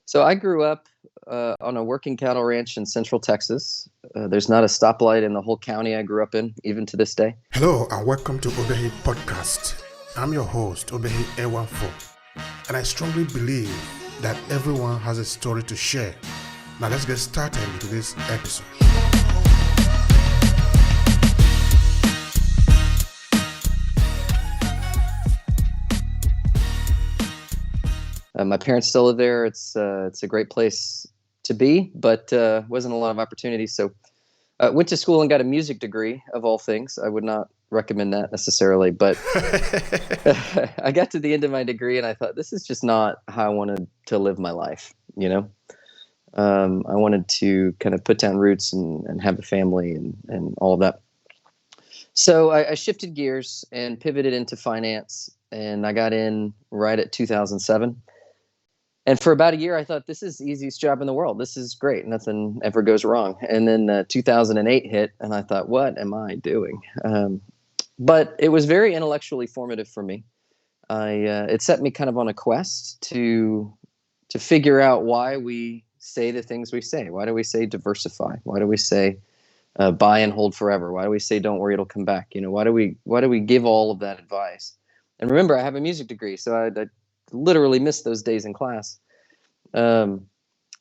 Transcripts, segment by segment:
So I grew up on a working cattle ranch in Central Texas. There's not a stoplight in the whole county I grew up in, even to this day. Hello and welcome to Obehi Podcast. I'm your host, Obehi Ewanfo, and I strongly believe that everyone has a story to share. Now let's get started into this episode. My parents still live there. It's a great place to be, but wasn't a lot of opportunities. So went to school and got a music degree, of all things. I would not recommend that necessarily, but I got to the end of my degree and I thought, this is just not how I wanted to live my life. I wanted to kind of put down roots and have a family and all of that. So I shifted gears and pivoted into finance, and I got in right at 2007. And for about a year, I thought, this is the easiest job in the world. This is great. Nothing ever goes wrong. And then 2008 hit, and I thought, what am I doing? But it was very intellectually formative for me. It set me kind of on a quest to figure out why we say the things we say. Why do we say diversify? Why do we say buy and hold forever? Why do we say don't worry, it'll come back? Why do we give all of that advice? And remember, I have a music degree, so I literally missed those days in class. And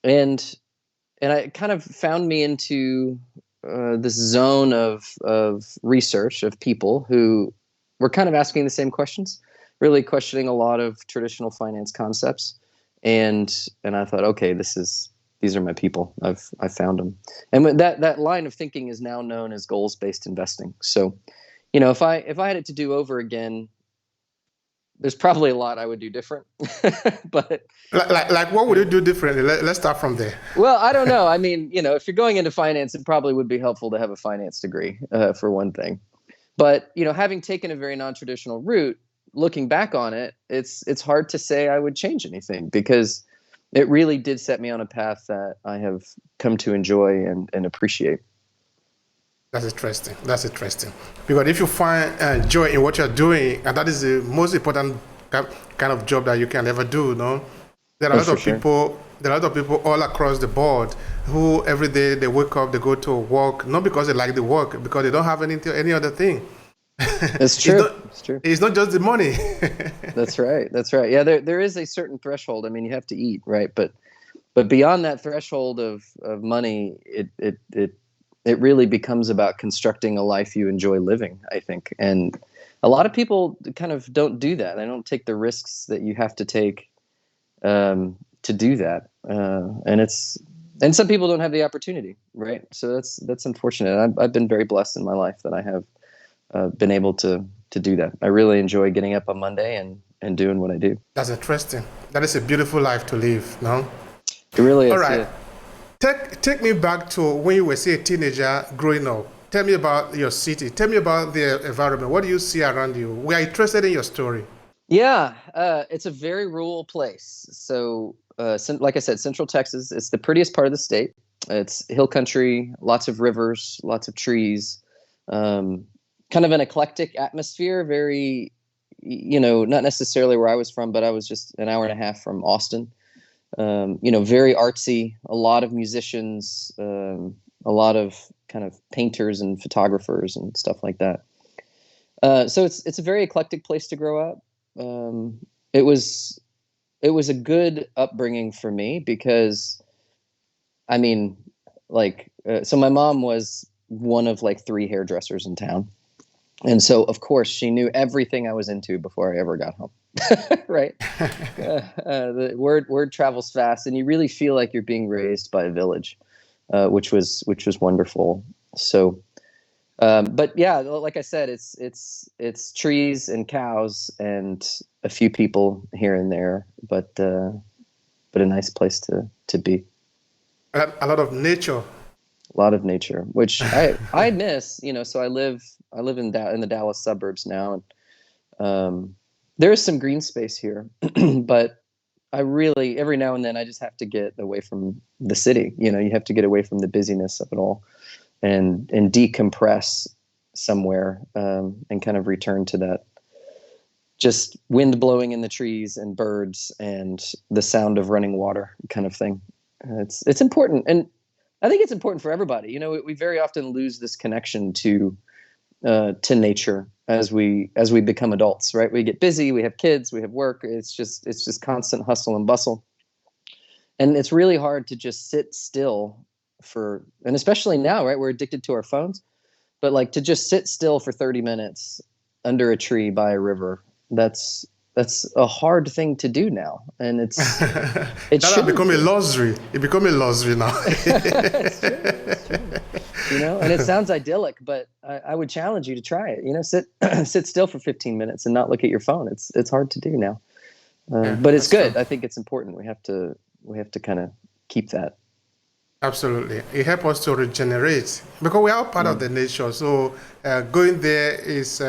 it kind of found me into this zone of research of people who were kind of asking the same questions, really questioning a lot of traditional finance concepts. And I thought, okay, these are my people. I've found them. And that line of thinking is now known as goals-based investing. So, if I had it to do over again, there's probably a lot I would do different. But like what would you do differently? Let's start from there. Well, I don't know. I mean, if you're going into finance, it probably would be helpful to have a finance degree for one thing. But, having taken a very non-traditional route, looking back on it, it's hard to say I would change anything, because it really did set me on a path that I have come to enjoy and appreciate. That's interesting. Because if you find joy in what you're doing, and that is the most important kind of job that you can ever do, no? There are a lot of people. There are a lot of people all across the board who every day they wake up, they go to work, not because they like the work, because they don't have any other thing. It's true. It's true. It's not just the money. That's right. Yeah, there is a certain threshold. I mean, you have to eat, right? But beyond that threshold of money, it really becomes about constructing a life you enjoy living, I think. And a lot of people kind of don't do that. They don't take the risks that you have to take to do that. And some people don't have the opportunity, right? So that's unfortunate. I've been very blessed in my life that I have been able to do that. I really enjoy getting up on Monday and doing what I do. That's interesting. That is a beautiful life to live, no? It really is. All right. Yeah. Take me back to when you were, say, a teenager growing up. Tell me about your city. Tell me about the environment. What do you see around you? We are interested in your story. Yeah, it's a very rural place. So, like I said, Central Texas, it's the prettiest part of the state. It's hill country, lots of rivers, lots of trees, kind of an eclectic atmosphere, very, not necessarily where I was from, but I was just an hour and a half from Austin. Very artsy, a lot of musicians, a lot of kind of painters and photographers and stuff like that. So it's a very eclectic place to grow up. It was a good upbringing for me because, I mean, so my mom was one of 3 hairdressers in town. And so, of course, she knew everything I was into before I ever got home. Right. The word travels fast, and you really feel like you're being raised by a village, which was wonderful. So, but yeah, like I said, it's trees and cows and a few people here and there, but a nice place to be. A lot of nature. A lot of nature, which I miss. So I live in the Dallas suburbs now, and there is some green space here, but I really, every now and then, I just have to get away from the city. You have to get away from the busyness of it all and decompress somewhere, and kind of return to just wind blowing in the trees and birds and the sound of running water kind of thing. It's important, and I think it's important for everybody. You know, we very often lose this connection to nature as we become adults, right? We get busy, we have kids, we have work. It's just constant hustle and bustle, and it's really hard to just sit still and especially now, right? We're addicted to our phones, but like to just sit still for 30 minutes under a tree by a river. That's a hard thing to do now, and it that has become a luxury. It become a luxury now. It's true. It's true. You know, and it sounds idyllic, but I would challenge you to try it. You know, sit still for 15 minutes and not look at your phone. It's hard to do now, but it's good. True. I think it's important. We have to kind of keep that. Absolutely, it helps us to regenerate because we are part of the nature. So going there is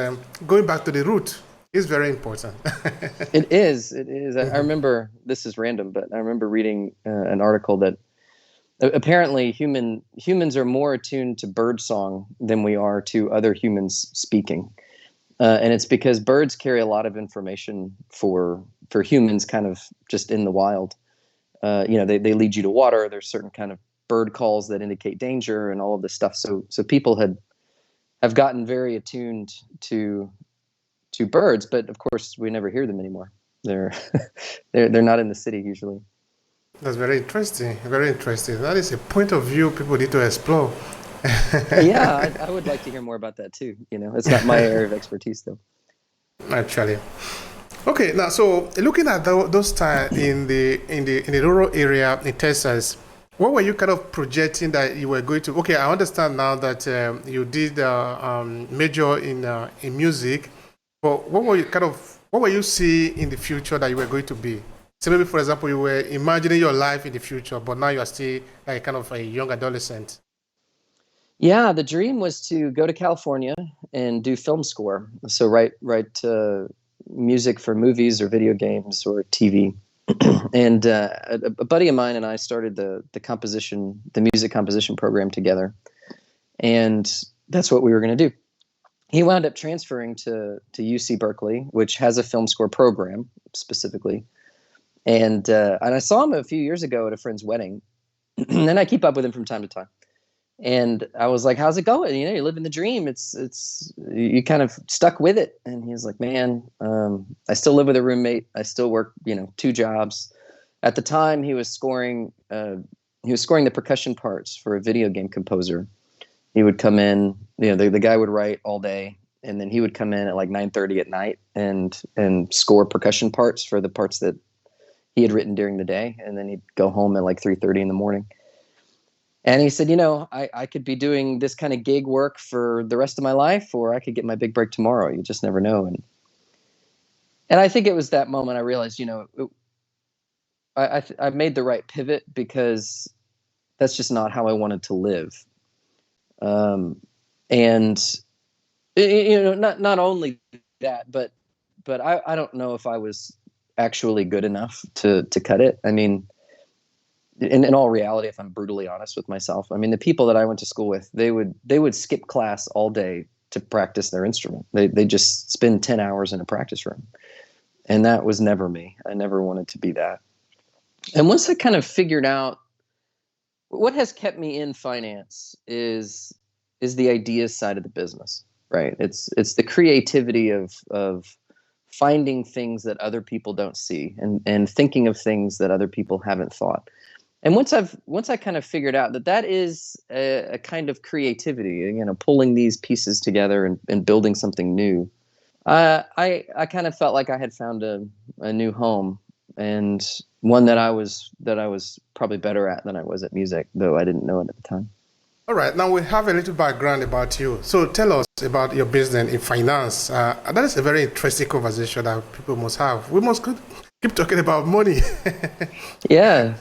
going back to the root. Is very important. It is. I remember, this is random, but I remember reading an article that apparently humans are more attuned to bird song than we are to other humans speaking. And it's because birds carry a lot of information for humans kind of just in the wild. You know, they lead you to water. There's certain kind of bird calls that indicate danger and all of this stuff. So people have gotten very attuned to birds, but of course we never hear them anymore. They're not in the city usually. That's very interesting. Very interesting. That is a point of view people need to explore. Yeah, I would like to hear more about that too. You know, it's not my area of expertise though. Actually. Okay, now so looking at those times in the rural area in Texas, what were you kind of projecting that you were going to? Okay, I understand now that you did major in music. But what were you seeing in the future that you were going to be? So maybe, for example, you were imagining your life in the future, but now you are still like kind of a young adolescent. Yeah, the dream was to go to California and do film score. So write music for movies or video games or TV. And a buddy of mine and I started the music composition program together, and that's what we were going to do. He wound up transferring to UC Berkeley, which has a film score program specifically. And I saw him a few years ago at a friend's wedding, and I keep up with him from time to time. And I was like, "How's it going? You know, you're living the dream. It's you kind of stuck with it." And he was like, "Man, I still live with a roommate. I still work, 2 jobs." At the time, he was scoring the percussion parts for a video game composer. He would come in, the guy would write all day, and then he would come in at like 9:30 at night and score percussion parts for the parts that he had written during the day, and then he'd go home at like 3:30 in the morning. And he said, I could be doing this kind of gig work for the rest of my life, or I could get my big break tomorrow. You just never know. And I think it was that moment I realized, I made the right pivot, because that's just not how I wanted to live. And not only that, but I don't know if I was actually good enough to cut it. I mean, in all reality, if I'm brutally honest with myself, I mean, the people that I went to school with, they would skip class all day to practice their instrument. They just spend 10 hours in a practice room. And that was never me. I never wanted to be that. And once I kind of figured out what has kept me in finance is the ideas side of the business, right? It's the creativity of finding things that other people don't see, and thinking of things that other people haven't thought. And once I kind of figured out that is a kind of creativity, pulling these pieces together and building something new, I kind of felt like I had found a new home, and one that I was probably better at than I was at music, though I didn't know it at the time. All right, now we have a little background about you. So tell us about your business in finance. That is a very interesting conversation that people must have. We must keep talking about money. Yeah.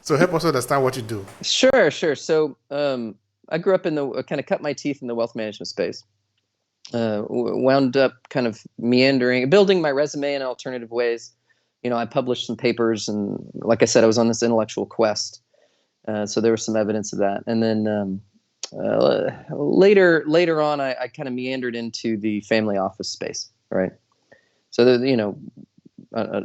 So help us understand what you do. Sure. So I grew up kind of cut my teeth in the wealth management space. Wound up kind of meandering, building my resume in alternative ways. I published some papers, and like I said, I was on this intellectual quest. So there was some evidence of that. And then later on, I kind of meandered into the family office space, right? So I, I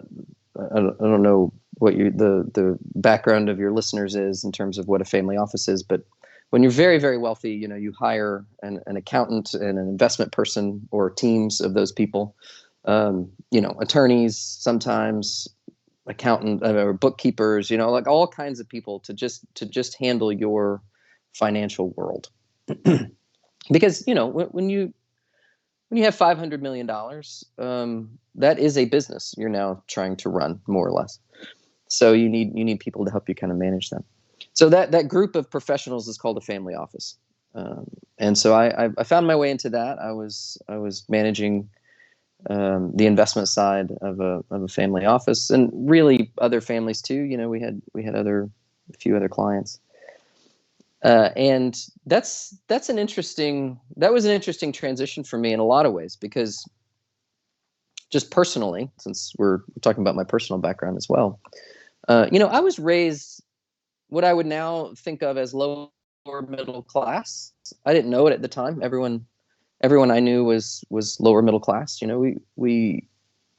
don't know what the background of your listeners is in terms of what a family office is, but when you're very, very wealthy, you hire an accountant and an investment person or teams of those people, attorneys, sometimes accountant or bookkeepers, like all kinds of people to just handle your financial world. Because, when you have $500 million, that is a business you're now trying to run, more or less. So you need people to help you kind of manage them. So that group of professionals is called a family office. And so I found my way into that. I was managing the investment side of a family office, and really other families too. We had a few other clients. And that was an interesting transition for me in a lot of ways, because just personally, since we're talking about my personal background as well, I was raised what I would now think of as lower middle class. I didn't know it at the time. Everyone I knew was lower middle class. We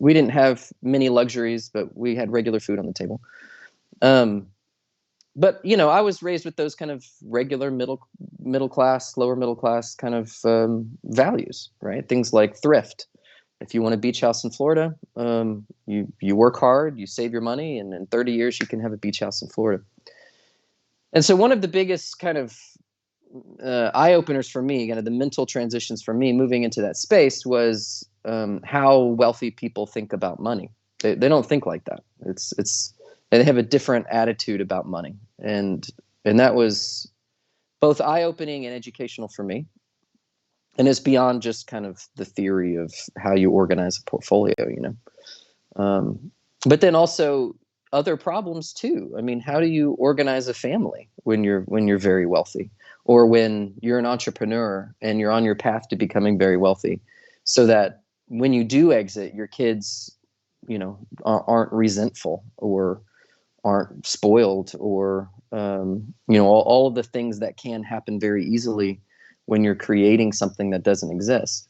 didn't have many luxuries, but we had regular food on the table. But I was raised with those kind of regular middle class, lower middle class kind of values, right? Things like thrift. If you want a beach house in Florida, you work hard, you save your money, and in 30 years you can have a beach house in Florida. And so one of the biggest kind of eye openers for me, kind of the mental transitions for me moving into that space, was how wealthy people think about money. They don't think like that. They have a different attitude about money, and that was both eye opening and educational for me. And it's beyond just kind of the theory of how you organize a portfolio, but then also other problems too. I mean, how do you organize a family when you're very wealthy, or when you're an entrepreneur and you're on your path to becoming very wealthy, so that when you do exit, your kids, aren't resentful or aren't spoiled, or all of the things that can happen very easily when you're creating something that doesn't exist.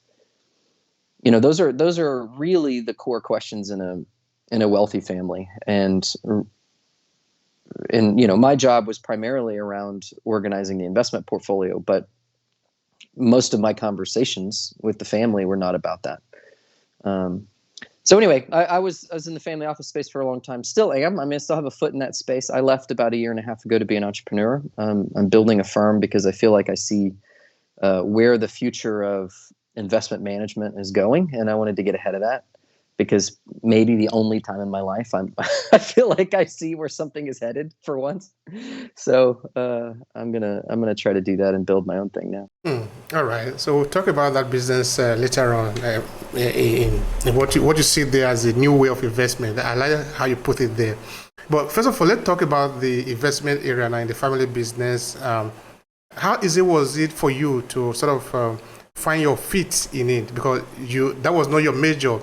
Those are really the core questions in a wealthy family. And my job was primarily around organizing the investment portfolio, but most of my conversations with the family were not about that. So anyway, I was in the family office space for a long time. Still am. I mean, I still have a foot in that space. I left about 1.5 years ago to be an entrepreneur. I'm building a firm because I feel like I see where the future of investment management is going, and I wanted to get ahead of that, because maybe the only time in my life I feel like I see where something is headed for once. So I'm gonna try to do that and build my own thing now. All right. So we'll talk about that business later on in what you see there as a new way of investment. I like how you put it there. But first of all, let's talk about the investment area now in the family business. How easy was it for you to sort of find your feet in it? Because that was not your major,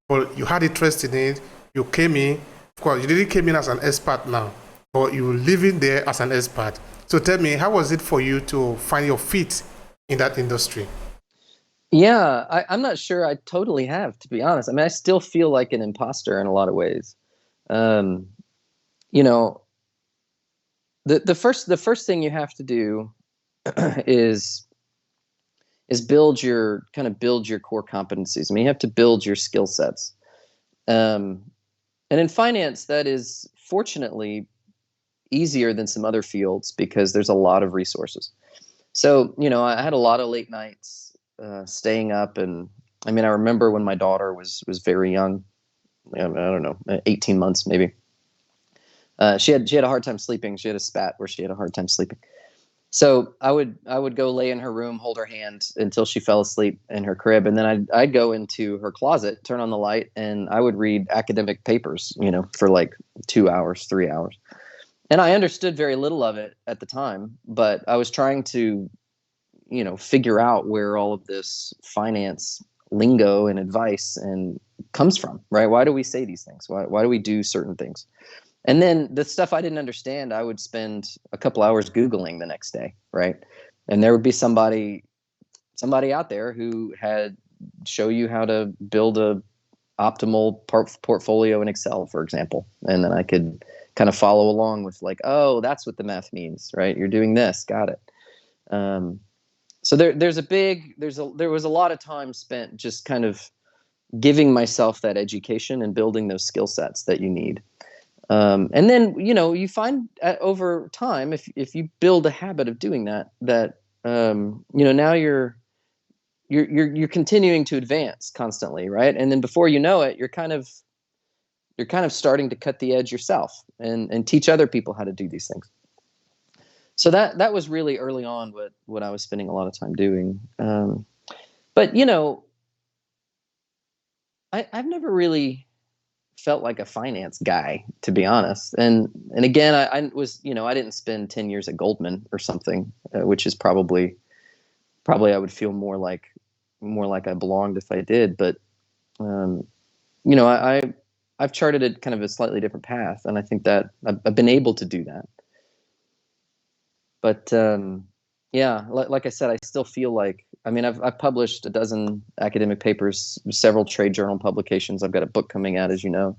but you had interest in it. You came in. Of course, you didn't come in as an expert now, but you were living there as an expert. So tell me, how was it for you to find your feet in that industry? Yeah, I'm not sure I totally have, to be honest. I mean, I still feel like an imposter in a lot of ways. Um, you know, the first thing you have to do is build your core competencies. I mean, you have to build your skill sets. And in finance, that is fortunately easier than some other fields because there's a lot of resources. So, I had a lot of late nights staying up. And I mean, I remember when my daughter was very young, I don't know, 18 months maybe. She had a hard time sleeping. She had a spat where she had a hard time sleeping. So I would go lay in her room, hold her hand until she fell asleep in her crib, and then I'd go into her closet, turn on the light, and I would read academic papers, for like 2 hours, 3 hours. And I understood very little of it at the time, but I was trying to, figure out where all of this finance lingo and advice and comes from, right? Why do we say these things? Why do we do certain things? And then the stuff I didn't understand, I would spend a couple hours Googling the next day, right? And there would be somebody out there who had show you how to build a optimal portfolio in Excel, for example. And then I could kind of follow along with like, oh, that's what the math means, right? You're doing this. Got it. So there was a lot of time spent just kind of giving myself that education and building those skill sets that you need. And then, you find over time, if you build a habit of doing that, now you're continuing to advance constantly, right? And then before you know it, you're kind of starting to cut the edge yourself and teach other people how to do these things. So that was really early on what I was spending a lot of time doing. But I've never really felt like a finance guy, to be honest. And again, I was, I didn't spend 10 years at Goldman or something, which is probably I would feel more like I belonged if I did. But, I've charted a kind of a slightly different path. And I think that I've been able to do that. But, like I said, I still feel like, I've published a dozen academic papers, several trade journal publications. I've got a book coming out, as you know.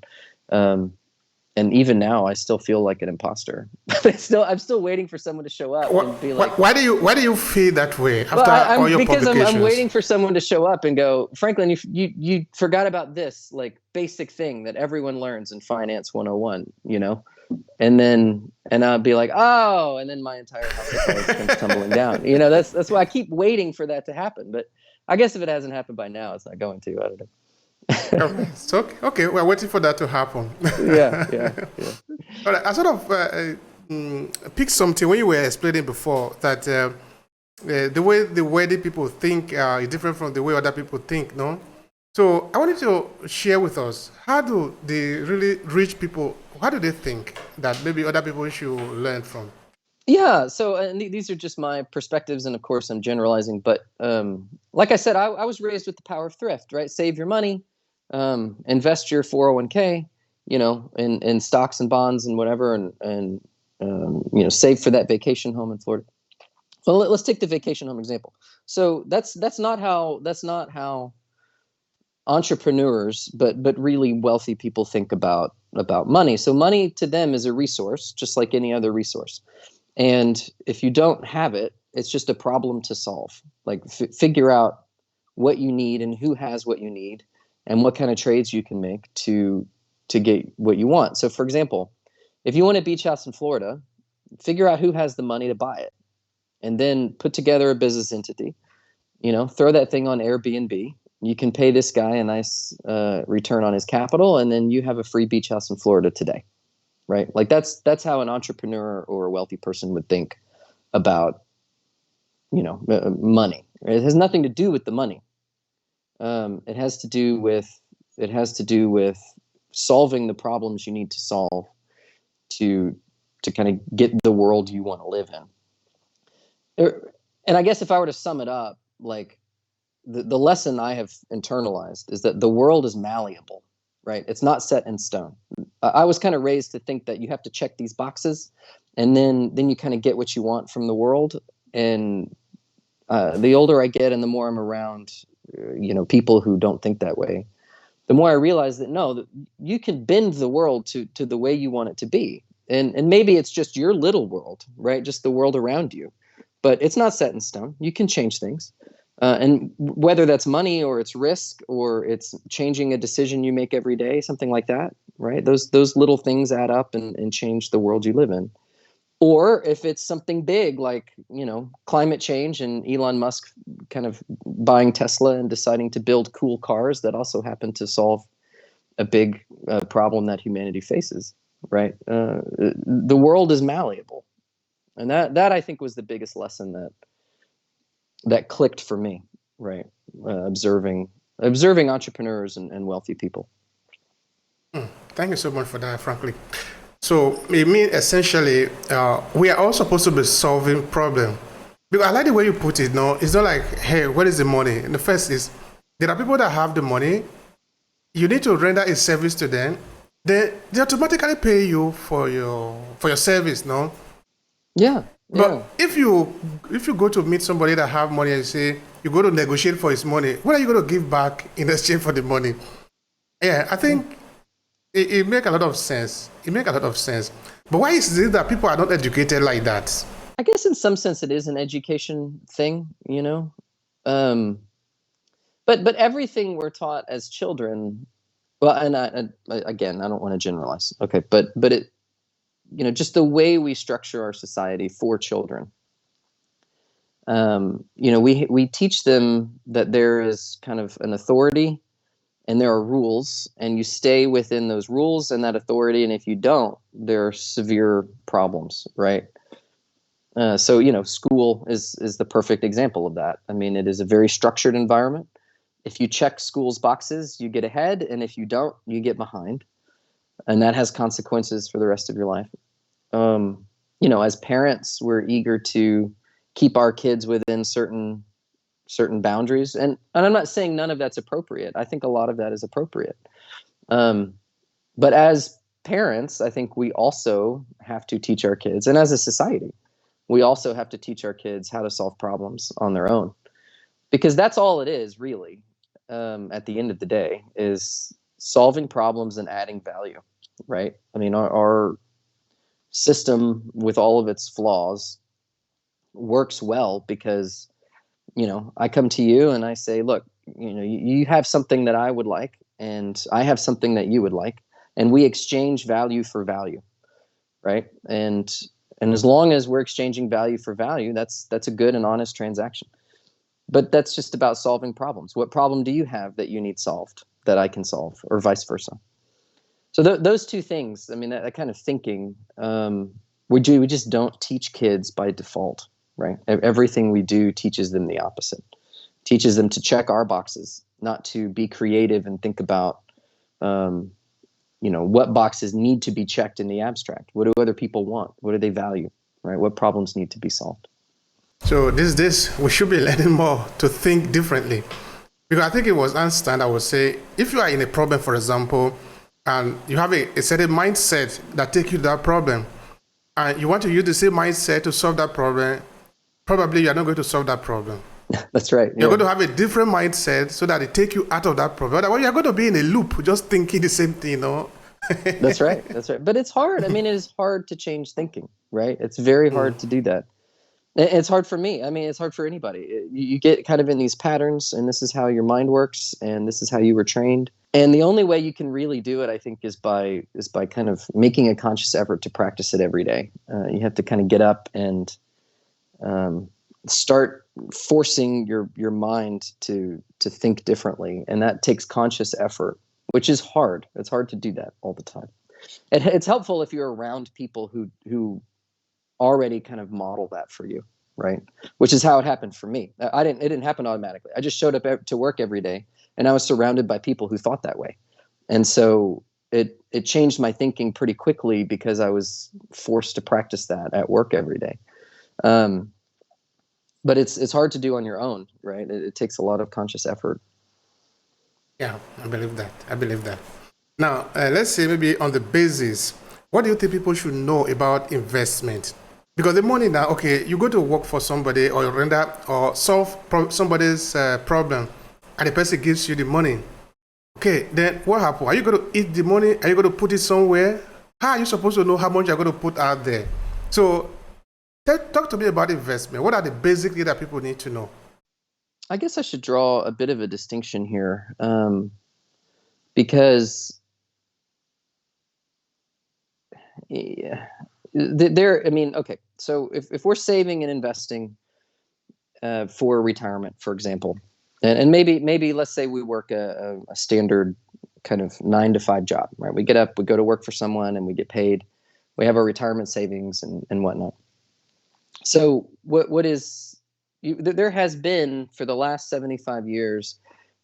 And even now, I still feel like an imposter. I'm still waiting for someone to show up and be like, why do you feel that way after all your publications? Because I'm waiting for someone to show up and go, Franklin, you forgot about this like basic thing that everyone learns in Finance 101, and I'll be like, oh, and then my entire house comes tumbling down. That's why I keep waiting for that to happen. But I guess if it hasn't happened by now, it's not going to. I don't know. Okay, we're waiting for that to happen. Yeah. All right, I sort of picked something when you were explaining before that the way the wealthy people think is different from the way other people think, no? So I wanted to share with us, how do the really rich people, how do they think that maybe other people should learn from? Yeah, so these are just my perspectives, and of course I'm generalizing, but like I said, I was raised with the power of thrift, right? Save your money, invest your 401k, in stocks and bonds and whatever, and save for that vacation home in Florida. So let's take the vacation home example. So that's not how entrepreneurs, but really wealthy people think about money. So money to them is a resource, just like any other resource. And if you don't have it, it's just a problem to solve. Like figure out what you need and who has what you need and what kind of trades you can make to get what you want. So for example, if you want a beach house in Florida, figure out who has the money to buy it and then put together a business entity, throw that thing on Airbnb. You can pay this guy a nice return on his capital, and then you have a free beach house in Florida today. Right? Like that's how an entrepreneur or a wealthy person would think about, money. It has nothing to do with the money. It has to do with solving the problems you need to solve to kind of get the world you want to live in. And I guess if I were to sum it up, like the lesson I have internalized is that the world is malleable. Right? It's not set in stone. I was kind of raised to think that you have to check these boxes and then you kind of get what you want from the world. And the older I get and the more I'm around, people who don't think that way, the more I realize that that you can bend the world to the way you want it to be. And maybe it's just your little world, right? Just the world around you, but it's not set in stone. You can change things. And whether that's money or it's risk or it's changing a decision you make every day, something like that, right? Those little things add up and change the world you live in. Or if it's something big like, climate change and Elon Musk kind of buying Tesla and deciding to build cool cars that also happen to solve a big problem that humanity faces, right? The world is malleable. And that I think was the biggest lesson that clicked for me, right? Observing entrepreneurs and wealthy people. Thank you so much for that, frankly. So it means essentially we are all supposed to be solving problems. Because I like the way you put it. No, it's not like, hey, where is the money? And the first is there are people that have the money. You need to render a service to them. They automatically pay you for your service. No. Yeah. But if you go to meet somebody that have money and say you go to negotiate for his money, what are you going to give back in exchange for the money? Yeah, I think it make a lot of sense. It make a lot of sense. But why is it that people are not educated like that? I guess in some sense it is an education thing, you know. Um, but everything we're taught as children, well, and again, I don't want to generalize, okay, but it, you know, just the way we structure our society for children. You know, we teach them that there is kind of an authority and there are rules, and you stay within those rules and that authority, and if you don't, there are severe problems, right? So you know, school is the perfect example of that. I mean, it is a very structured environment. If you check school's boxes, you get ahead, and if you don't, you get behind, and that has consequences for the rest of your life. You know, as parents, we're eager to keep our kids within certain boundaries, and I'm not saying none of that's appropriate. I think a lot of that is appropriate. Um, but as parents, I think we also have to teach our kids, and as a society, we also have to teach our kids how to solve problems on their own, because that's all it is really. At the end of the day, is solving problems and adding value, right? I mean, our system, with all of its flaws, works well because, you know, I come to you and I say, look, you know, you have something that I would like, and I have something that you would like, and we exchange value for value, right? And as long as we're exchanging value for value, that's a good and honest transaction. But that's just about solving problems. What problem do you have that you need solved that I can solve, or vice versa? So those two things, I mean, that kind of thinking, we just don't teach kids by default, right? Everything we do teaches them the opposite. Teaches them to check our boxes, not to be creative and think about, you know, what boxes need to be checked in the abstract. What do other people want? What do they value, right? What problems need to be solved? So this we should be learning more to think differently. Because I think it was Einstein that would say, if you are in a problem, for example, and you have a certain mindset that take you to that problem, and you want to use the same mindset to solve that problem, probably you are not going to solve that problem. That's right. You're Yeah. going to have a different mindset so that it take you out of that problem. Otherwise, you're going to be in a loop, just thinking the same thing, you know? That's right. That's right. But it's hard. I mean, it is hard to change thinking, right? It's very hard to do that. It's hard for me. I mean, it's hard for anybody. You get kind of in these patterns, and this is how your mind works, and this is how you were trained. And the only way you can really do it, I think, is by kind of making a conscious effort to practice it every day. You have to kind of get up and start forcing your mind to think differently, and that takes conscious effort, which is hard. It's hard to do that all the time. It's helpful if you're around people who already kind of model that for you, right? Which is how it happened for me. It didn't happen automatically. I just showed up to work every day, and I was surrounded by people who thought that way, and so it changed my thinking pretty quickly because I was forced to practice that at work every day. But it's hard to do on your own, right? It takes a lot of conscious effort. Yeah, I believe that. I believe that. Now, let's say maybe on the basis, what do you think people should know about investment? Because the money now, okay, you go to work for somebody or render or solve somebody's problem, and the person gives you the money. Okay, then what happens? Are you going to eat the money? Are you going to put it somewhere? How are you supposed to know how much you're going to put out there? So, talk to me about investment. What are the basic things that people need to know? I guess I should draw a bit of a distinction here, because yeah, I mean, okay, so if we're saving and investing for retirement, for example, and maybe let's say we work a standard kind of 9 to 5 job, right? We get up, we go to work for someone, and we get paid. We have our retirement savings and whatnot. So what is there has been for the last 75 years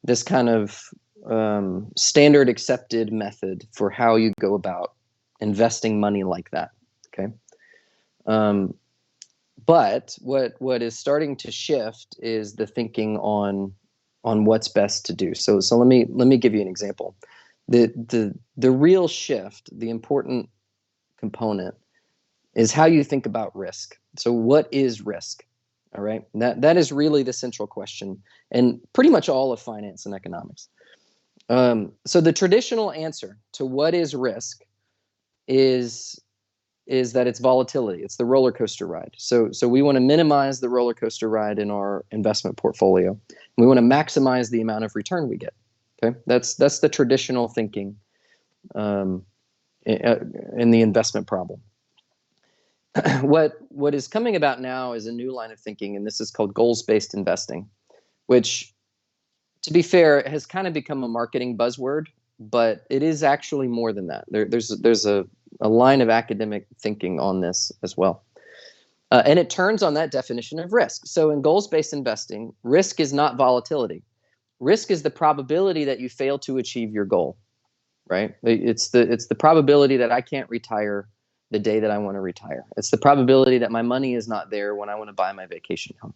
this kind of standard accepted method for how you go about investing money like that. Okay. But what is starting to shift is the thinking on what's best to do. So let me give you an example. The real shift, the important component, is how you think about risk. So what is risk? All right. That is really the central question, and pretty much all of finance and economics. So the traditional answer to what is risk is that it's volatility. It's the roller coaster ride. So we want to minimize the roller coaster ride in our investment portfolio. We want to maximize the amount of return we get. Okay, that's the traditional thinking in the investment problem. What is coming about now is a new line of thinking, and this is called goals-based investing, which, to be fair, has kind of become a marketing buzzword, but it is actually more than that. There's a line of academic thinking on this as well. And it turns on that definition of risk. So in goals-based investing, risk is not volatility. Risk is the probability that you fail to achieve your goal, right? It's the probability that I can't retire the day that I want to retire. It's the probability that my money is not there when I want to buy my vacation home.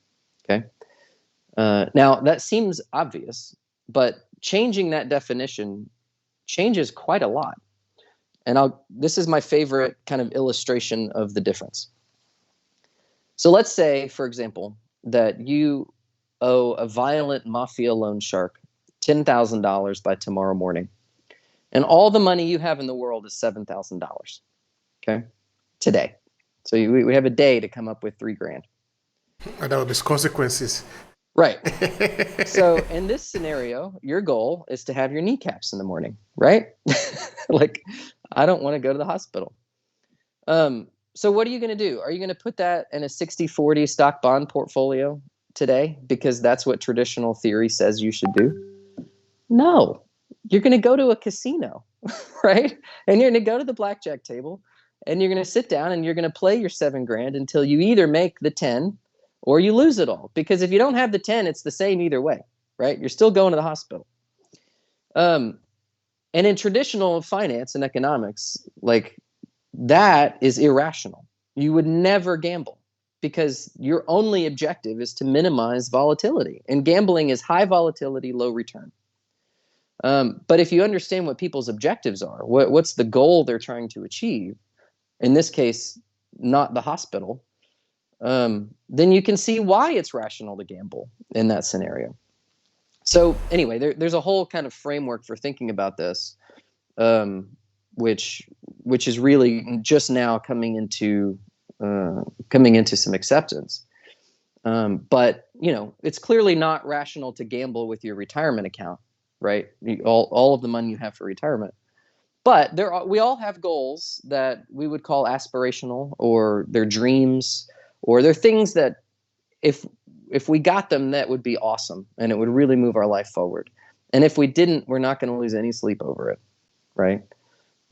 Okay. Now that seems obvious, but changing that definition changes quite a lot. And this is my favorite kind of illustration of the difference. So let's say, for example, that you owe a violent mafia loan shark $10,000 by tomorrow morning. And all the money you have in the world is $7,000. Okay, today. So we have a day to come up with $3,000. And that would be consequences. Right. So in this scenario, your goal is to have your kneecaps in the morning, right? Like, I don't want to go to the hospital. So what are you going to do? Are you going to put that in a 60-40 stock bond portfolio today because that's what traditional theory says you should do? No. You're going to go to a casino, right? And you're going to go to the blackjack table and you're going to sit down and you're going to play your $7,000 until you either make the 10 or you lose it all. Because if you don't have the 10, it's the same either way, right? You're still going to the hospital. And in traditional finance and economics, like, that is irrational. You would never gamble because your only objective is to minimize volatility. And gambling is high volatility, low return. But if you understand what people's objectives are, what's the goal they're trying to achieve, in this case, not the hospital, then you can see why it's rational to gamble in that scenario. So anyway, there's a whole kind of framework for thinking about this, which is really just now coming into some acceptance. But it's clearly not rational to gamble with your retirement account, right? All of the money you have for retirement. But we all have goals that we would call aspirational, or they're dreams, or they're things that if we got them, that would be awesome and it would really move our life forward. And if we didn't, we're not going to lose any sleep over it, right?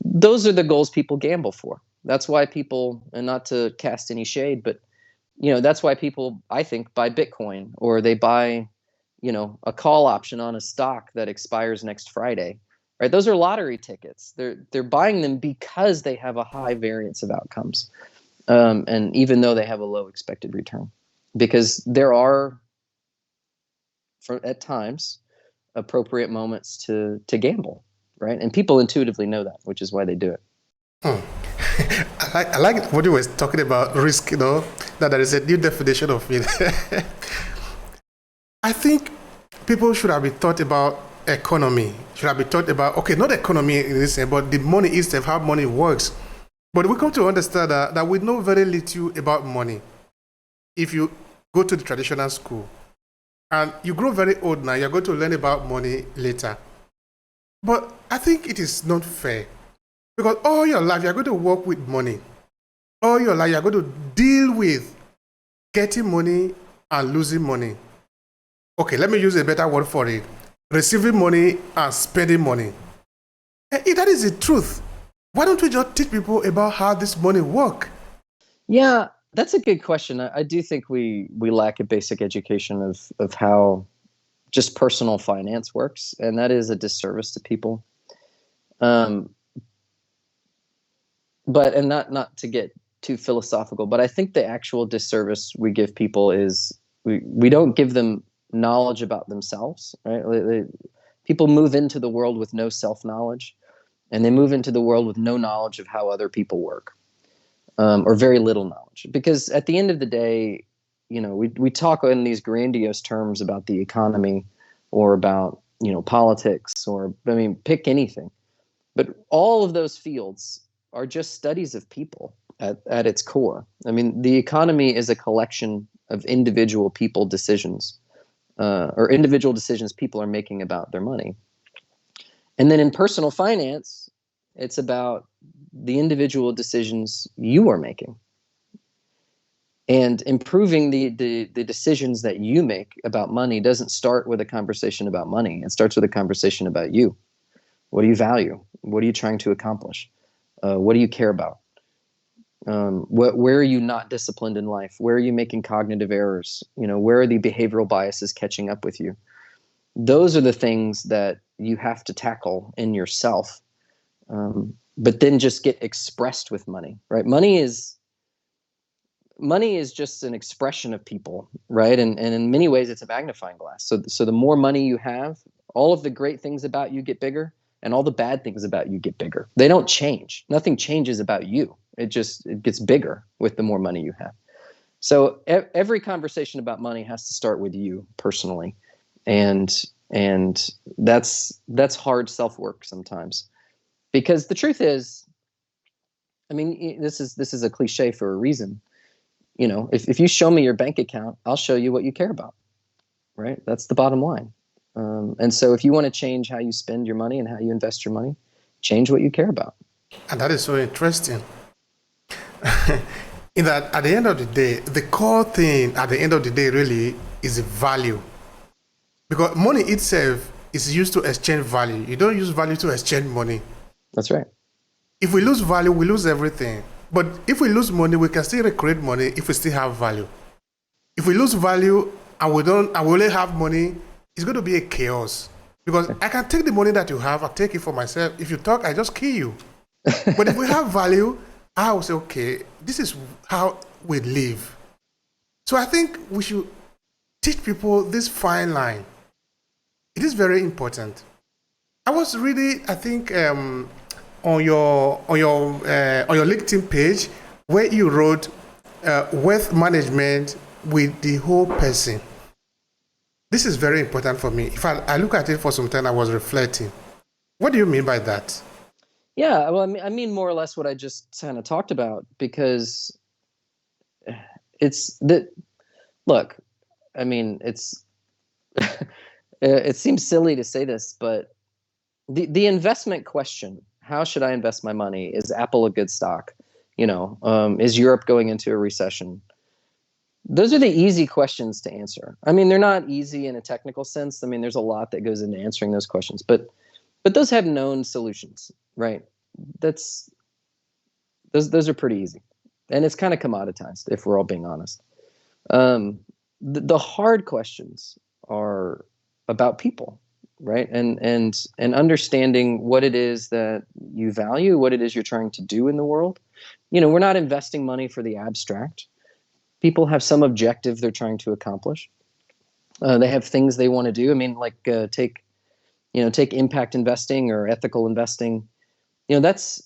Those are the goals people gamble for. That's why people, and not to cast any shade, but that's why people, I think, buy Bitcoin, or they buy, a call option on a stock that expires next Friday, right? Those are lottery tickets. They're buying them because they have a high variance of outcomes, and even though they have a low expected return, because there are, at times, appropriate moments to gamble, right? And people intuitively know that, which is why they do it. I like what you were talking about, risk, that there is a new definition of it. I think people should have been taught about economy, should have been taught about, okay, not economy in this sense, but the money itself, how money works. But we come to understand that we know very little about money. If you go to the traditional school and you grow very old now, you're going to learn about money later. But I think it is not fair, because all your life you're going to work with money. All your life you're going to deal with getting money and losing money. Okay, let me use a better word for it. Receiving money and spending money. If that is the truth, why don't we just teach people about how this money works? Yeah, that's a good question. I do think we lack a basic education of how just personal finance works, and that is a disservice to people. But not to get too philosophical, but I think the actual disservice we give people is we don't give them knowledge about themselves, right? People move into the world with no self-knowledge, and they move into the world with no knowledge of how other people work, or very little knowledge. Because at the end of the day, we talk in these grandiose terms about the economy, or about politics, or, I mean, pick anything. But all of those fields are just studies of people at its core. I mean, the economy is a collection of individual people decisions, or individual decisions people are making about their money. And then in personal finance, it's about the individual decisions you are making. And improving the decisions that you make about money doesn't start with a conversation about money. It starts with a conversation about you. What do you value? What are you trying to accomplish? What do you care about? Where are you not disciplined in life? Where are you making cognitive errors? Where are the behavioral biases catching up with you? Those are the things that you have to tackle in yourself, but then just get expressed with money, right? Money is just an expression of people, right? And in many ways, it's a magnifying glass. So the more money you have, all of the great things about you get bigger, and all the bad things about you get bigger. They don't change. Nothing changes about you. It gets bigger with the more money you have. So every conversation about money has to start with you personally, and that's hard self-work sometimes, because the truth is, I mean, this is a cliche for a reason. If you show me your bank account, I'll show you what you care about, right? That's the bottom line. And so if you want to change how you spend your money and how you invest your money, change what you care about. And that is so interesting. In that, at the end of the day, the core thing at the end of the day really is value. Because money itself is used to exchange value. You don't use value to exchange money. That's right. If we lose value, we lose everything. But if we lose money, we can still recreate money if we still have value. If we lose value and we only have money, it's going to be a chaos. Because I can take the money that you have, I'll take it for myself. If you talk, I just kill you. But if we have value, I will say, okay, this is how we live. So I think we should teach people this fine line. It is very important. I was reading, I think, on your LinkedIn page, where you wrote wealth management with the whole person. This is very important for me. If I look at it for some time, I was reflecting. What do you mean by that? Yeah, well, I mean more or less what I just kind of talked about, because it's that. Look, I mean, it's it seems silly to say this, but the investment question, how should I invest my money? Is Apple a good stock? Is Europe going into a recession? Those are the easy questions to answer. I mean, they're not easy in a technical sense. I mean, there's a lot that goes into answering those questions, but those have known solutions, right? Those are pretty easy, and it's kind of commoditized if we're all being honest. The hard questions are about people, right? And understanding what it is that you value, what it is you're trying to do in the world. We're not investing money for the abstract. People have some objective they're trying to accomplish. They have things they want to do. I mean, like take impact investing or ethical investing. That's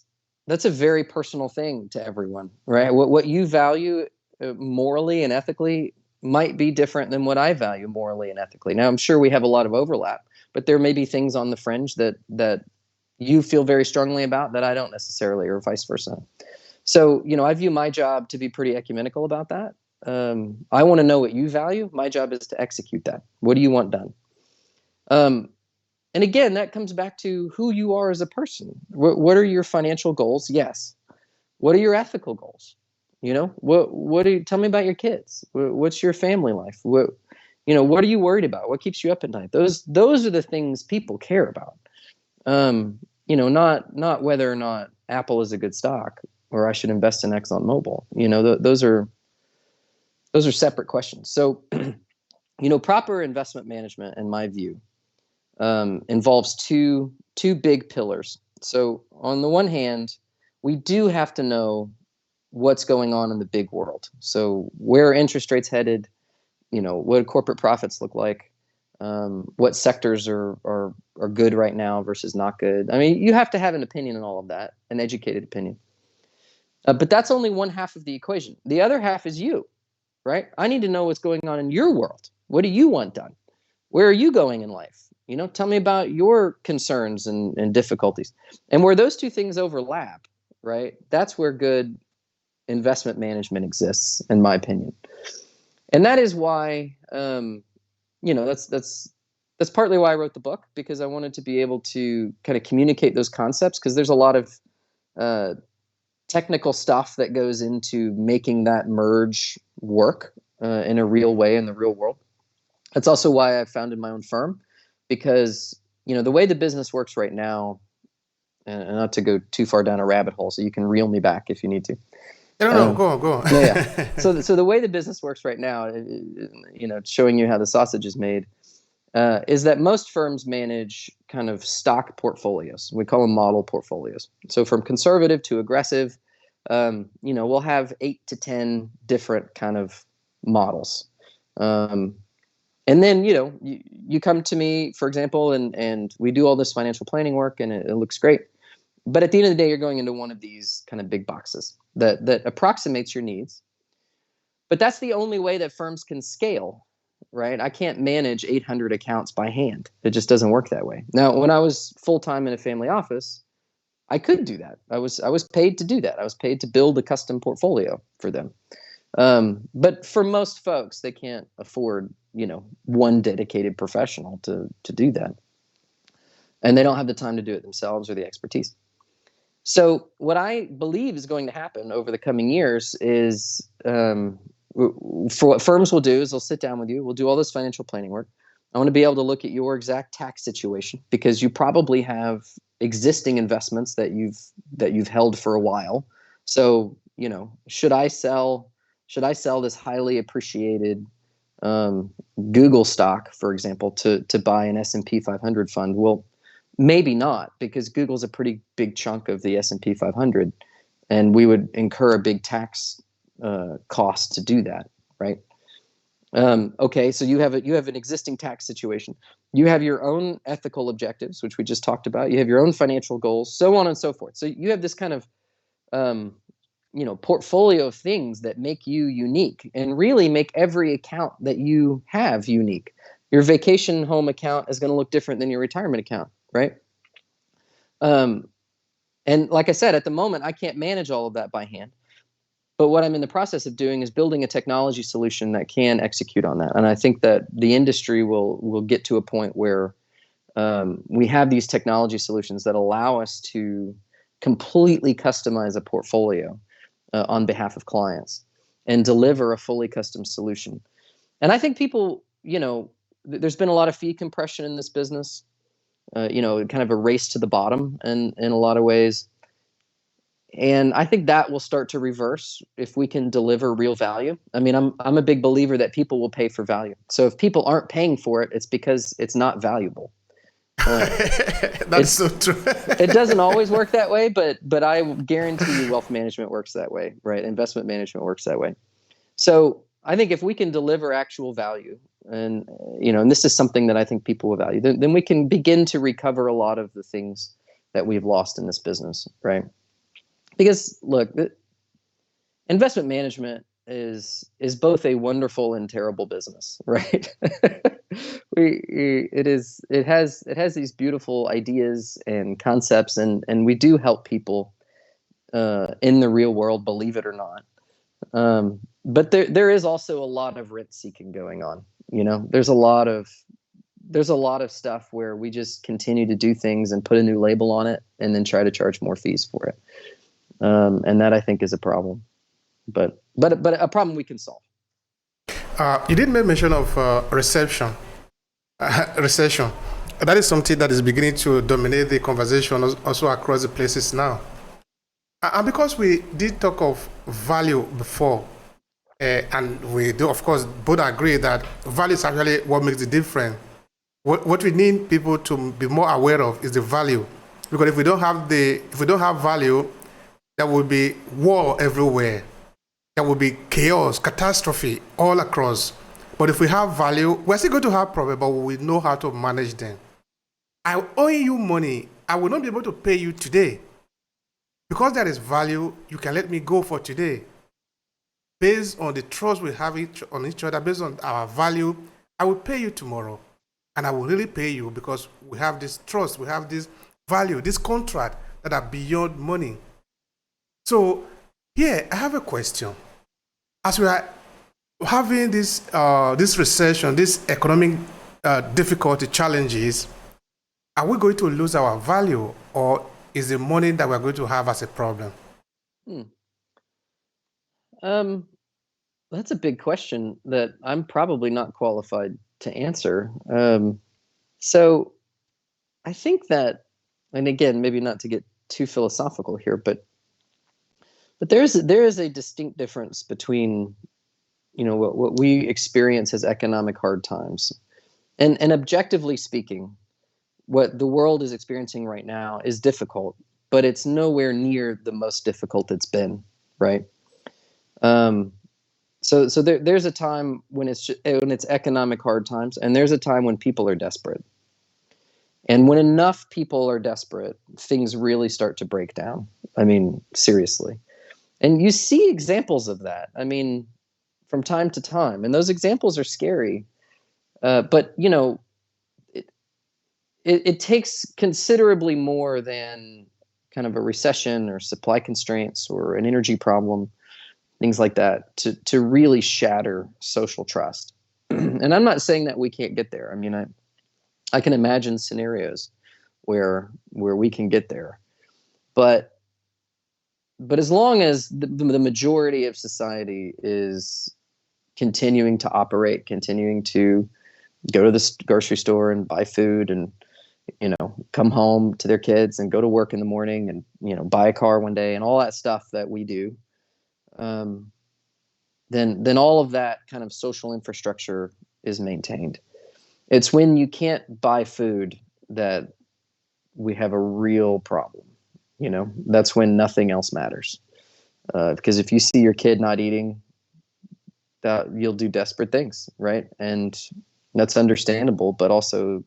a very personal thing to everyone, right? What you value morally and ethically might be different than what I value morally and ethically. Now, I'm sure we have a lot of overlap, but there may be things on the fringe that you feel very strongly about that I don't necessarily, or vice versa. So, I view my job to be pretty ecumenical about that. I want to know what you value. My job is to execute that. What do you want done? And again, that comes back to who you are as a person. What are your financial goals? Yes. What are your ethical goals? What do you tell me about your kids? What's your family life? What are you worried about? What keeps you up at night? Those are the things people care about. Not whether or not Apple is a good stock or I should invest in ExxonMobil. Those are separate questions. So, proper investment management, in my view, involves two big pillars. So on the one hand, we do have to know what's going on in the big world. So where are interest rates headed? What do corporate profits look like? What sectors are good right now versus not good? I mean, you have to have an opinion on all of that, an educated opinion. But that's only one half of the equation. The other half is you, right? I need to know what's going on in your world. What do you want done? Where are you going in life? Tell me about your concerns and difficulties. And where those two things overlap, right? That's where good investment management exists, in my opinion. And that is why, that's partly why I wrote the book, because I wanted to be able to kind of communicate those concepts, because there's a lot of technical stuff that goes into making that merge work in a real way in the real world. That's also why I founded my own firm, because the way the business works right now, and not to go too far down a rabbit hole, so you can reel me back if you need to. No, go on. Yeah. So the way the business works right now, showing you how the sausage is made, is that most firms manage kind of stock portfolios. We call them model portfolios. So from conservative to aggressive, we'll have 8 to 10 different kind of models. And then, you come to me, for example, and we do all this financial planning work, and it looks great. But at the end of the day, you're going into one of these kind of big boxes that approximates your needs. But that's the only way that firms can scale, right? I can't manage 800 accounts by hand. It just doesn't work that way. Now, when I was full-time in a family office, I could do that. I was paid to do that. I was paid to build a custom portfolio for them. But for most folks, they can't afford, one dedicated professional to do that. And they don't have the time to do it themselves or the expertise. So what I believe is going to happen over the coming years is, for what firms will do is they'll sit down with you. We'll do all this financial planning work. I want to be able to look at your exact tax situation, because you probably have existing investments that you've held for a while. So, should I sell this highly appreciated Google stock, for example, to buy an S&P 500 fund? Well, maybe not, because Google's a pretty big chunk of the S&P 500, and we would incur a big tax cost to do that, right? Okay, so you have an existing tax situation. You have your own ethical objectives, which we just talked about. You have your own financial goals, so on and so forth. So you have this kind of portfolio of things that make you unique, and really make every account that you have unique. Your vacation home account is going to look different than your retirement account, right? And like I said, at the moment, I can't manage all of that by hand. But what I'm in the process of doing is building a technology solution that can execute on that. And I think that the industry will get to a point where we have these technology solutions that allow us to completely customize a portfolio on behalf of clients and deliver a fully custom solution. And I think people, there's been a lot of fee compression in this business, kind of a race to the bottom in a lot of ways. And I think that will start to reverse if we can deliver real value. I mean, I'm a big believer that people will pay for value. So if people aren't paying for it, it's because it's not valuable. That's so true. It doesn't always work that way, but I guarantee you wealth management works that way, right? Investment management works that way. So I think if we can deliver actual value, and this is something that I think people will value, then we can begin to recover a lot of the things that we've lost in this business, right? Because look, investment management is both a wonderful and terrible business, right? It has these beautiful ideas and concepts, and we do help people in the real world, believe it or not. But there is also a lot of rent seeking going on. There's a lot of stuff where we just continue to do things and put a new label on it and then try to charge more fees for it. And that, I think, is a problem, but a problem we can solve. You did make mention of recession. That is something that is beginning to dominate the conversation also across the places now. And because we did talk of value before, and we do, of course, both agree that value is actually what makes the difference. What we need people to be more aware of is the value, because if we don't have value, there will be war everywhere. There will be chaos, catastrophe all across. But if we have value, we're still going to have problems, but we know how to manage them. I owe you money. I will not be able to pay you today. Because there is value, you can let me go for today. Based on the trust we have on each other, based on our value, I will pay you tomorrow. and I will really pay you because we have this trust, we have this value, this contract that are beyond money. So here I have a question. As we are having this recession, this economic difficulty challenges, are we going to lose our value, or is the money that we're going to have as a problem? Hmm. That's a big question that I'm probably not qualified to answer. So I think that, and again, maybe not to get too philosophical here, but there is a distinct difference between, what we experience as economic hard times, and objectively speaking, what the world is experiencing right now is difficult, but it's nowhere near the most difficult it's been, right? So there's a time when it's economic hard times, and there's a time when people are desperate. And when enough people are desperate, things really start to break down. I mean, seriously. And you see examples of that. I mean, from time to time, and those examples are scary. But it takes considerably more than kind of a recession or supply constraints or an energy problem, things like that, to really shatter social trust. And I'm not saying that we can't get there. I mean, I can imagine scenarios where we can get there, but as long as the majority of society is continuing to operate, continuing to go to the grocery store and buy food, and come home to their kids and go to work in the morning, and buy a car one day, and all that stuff that we do, then all of that kind of social infrastructure is maintained. It's when you can't buy food that we have a real problem. That's when nothing else matters. Because if you see your kid not eating, that you'll do desperate things, right? And that's understandable, but also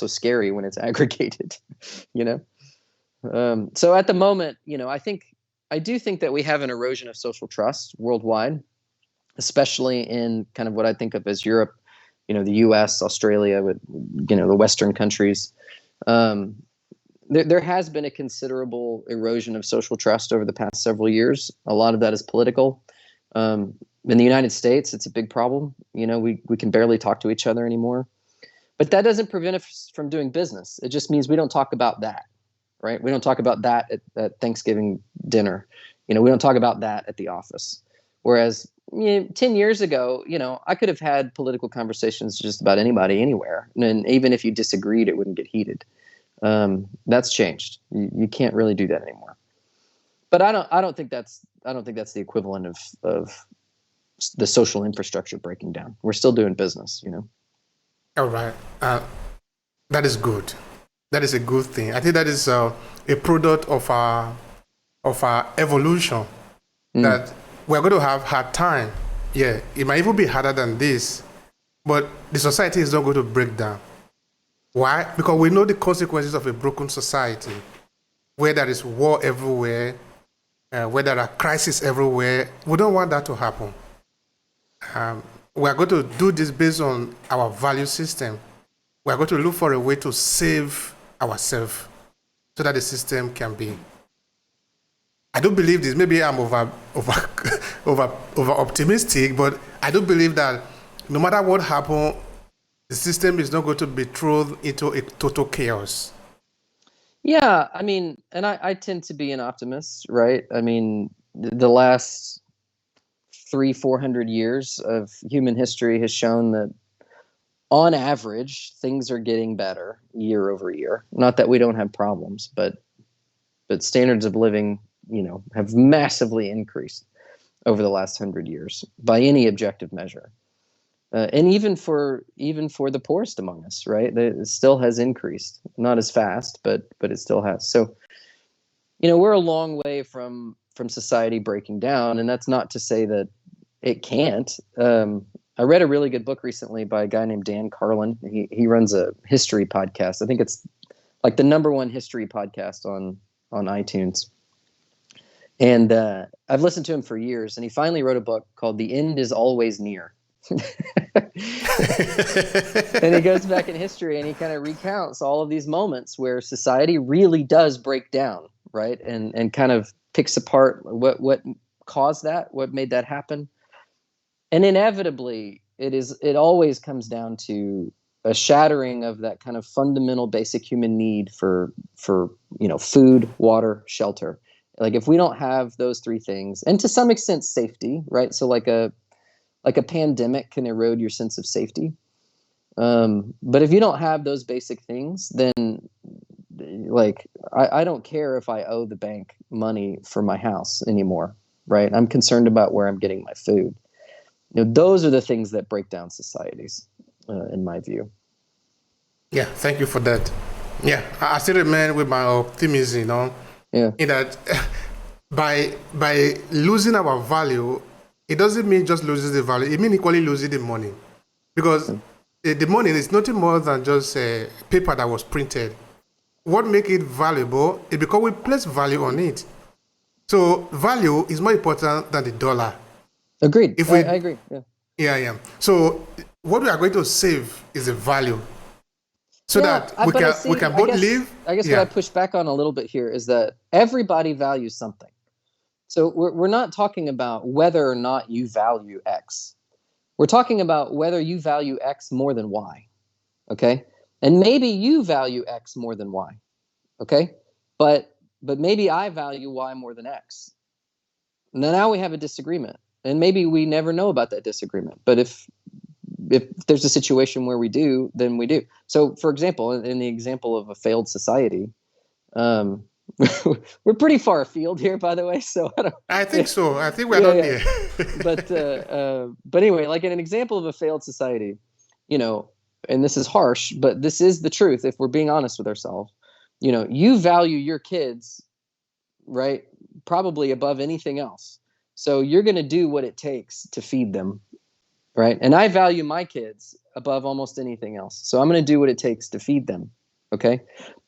scary when it's aggregated. So at the moment, I do think that we have an erosion of social trust worldwide, especially in kind of what I think of as Europe, the U.S., Australia, with the Western countries. There has been a considerable erosion of social trust over the past several years. A lot of that is political. In the United States, it's a big problem. We can barely talk to each other anymore. But that doesn't prevent us from doing business. It just means we don't talk about that, right? We don't talk about that at Thanksgiving dinner. We don't talk about that at the office. Whereas 10 years ago, I could have had political conversations with just about anybody, anywhere. And even if you disagreed, it wouldn't get heated. That's changed. You can't really do that anymore. But I don't think that's the equivalent of the social infrastructure breaking down. We're still doing business, All right. That is good. That is a good thing. I think that is a product of our evolution. That we're going to have hard time. Yeah, it might even be harder than this, but the society is not going to break down. Why? Because we know the consequences of a broken society, where there is war everywhere, where there are crises everywhere. We don't want that to happen. We are going to do this based on our value system. We are going to look for a way to save ourselves so that the system can be. I do believe this. Maybe I'm over optimistic, but I do believe that no matter what happens, the system is not going to be thrown into a total chaos. Yeah, I mean, and I tend to be an optimist, right? I mean, the last 300-400 years of human history has shown that on average, things are getting better year over year. Not that we don't have problems, but standards of living, have massively increased over the last 100 years by any objective measure. And even for the poorest among us, right? It still has increased, not as fast, but it still has. So, we're a long way from society breaking down, and that's not to say that it can't. I read a really good book recently by a guy named Dan Carlin. He runs a history podcast. I think it's like the #1 history podcast on iTunes. And I've listened to him for years, and he finally wrote a book called "The End is Always Near." And he goes back in history and he kind of recounts all of these moments where society really does break down, right? And kind of picks apart what caused that, what made that happen. And inevitably, it always comes down to a shattering of that kind of fundamental basic human need for food, water, shelter. Like if we don't have those three things, and to some extent safety, right? So like a pandemic can erode your sense of safety. But if you don't have those basic things, then like I don't care if I owe the bank money for my house anymore, right? I'm concerned about where I'm getting my food. Those are the things that break down societies, in my view. Yeah, thank you for that. Yeah, I still remain with my optimism, Yeah. in that by losing our value, it doesn't mean just losing the value. It means equally losing the money, because the money is nothing more than just paper that was printed. What makes it valuable is because we place value on it. So value is more important than the dollar. Agreed. If we, I agree. Yeah. yeah. So what we are going to save is the value, so Yeah, that we can I both guess, live. I guess what I push back on a little bit here is that everybody values something. So we're not talking about whether or not you value X. We're talking about whether you value X more than Y. Okay. And maybe you value X more than Y. Okay. But maybe I value Y more than X. Now we have a disagreement. And maybe we never know about that disagreement. But if there's a situation where we do, then we do. So, for example, in the example of a failed society, we're pretty far afield here, by the way. So I think so. I think we're not near. But anyway, like in an example of a failed society, and this is harsh, but this is the truth. If we're being honest with ourselves, you value your kids, right? Probably above anything else. So you're going to do what it takes to feed them, right? And I value my kids above almost anything else. So I'm going to do what it takes to feed them. Okay.